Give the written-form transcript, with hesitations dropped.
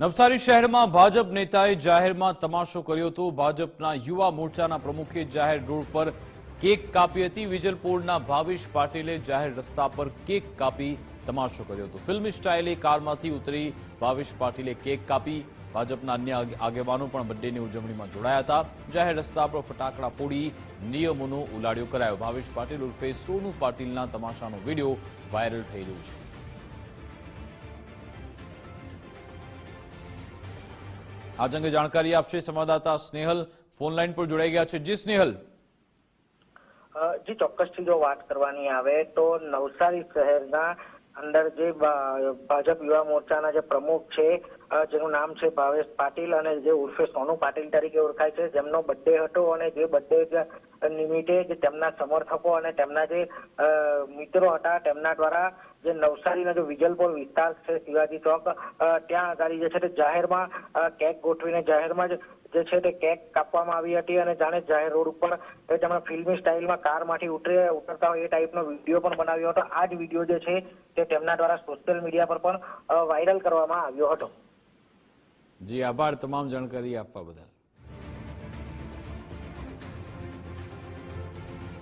નવસારી શહેરમાં ભાજપ નેતાએ જાહેરમાં તમાશો કર્યો હતો। ભાજપના યુવા મોરચાના પ્રમુખે જાહેર રોડ પર કેક કાપી હતી। વિજલપોળના ભાવેશ પાટીલે જાહેર રસ્તા પર કેક કાપી તમાશો કર્યો હતો। ફિલ્મી સ્ટાઇલે કારમાંથી ઉતરી ભાવેશ પાટીલે કેક કાપી। ભાજપના અન્ય આગેવાનો પણ બર્થડેની ઉજવણીમાં જોડાયા હતા। જાહેર રસ્તા પર ફટાકડા ફોડી નિયમોનો ઉલાળ્યો કરાયો। ભાવેશ પાટીલ ઉર્ફે સોનુ પાટીલના તમાશાનો વિડીયો વાયરલ થઈ રહ્યો છે। आज अंगे जानकारी आपसे संवाददाता स्नेहल फोन लाइन पर जोड़ाई गया है। जी स्नेहल। जी ચોક્કસથી જો વાત કરવાની આવે તો નવસારી શહેરના અંદર જે ભાજપ યુવા મોરચાના જે પ્રમુખ છે જેનું નામ છે ભાવેશ પાટીલ અને જે ઉર્ફે સોનુ પાટીલ તરીકે ઓળખાય છે, જેમનો બર્થડે હતો અને જે બર્થડે નિમિત્તે જે તેમના સમર્થકો અને તેમના જે મિત્રો હતા તેમના દ્વારા જે નવસારીનો જે વિજલપોળ વિસ્તાર છે શિવાજી ચોક ત્યાં આગળ જે છે તે જાહેરમાં કેક ગોઠવીને જાહેરમાં જે છે તે કેક કાપવામાં આવી હતી અને જાણે જાહેર રોડ ઉપર તેમણે ફિલ્મી સ્ટાઇલમાં કારમાંથી ઉતરતા હોય એ ટાઈપનો વિડીયો પણ બનાવ્યો હતો। આ જ વિડીયો જે છે તે તેમના દ્વારા સોશિયલ મીડિયા પર પણ વાયરલ કરવામાં આવ્યો હતો। જી આભાર તમામ જાણકારી આપવા બદલ।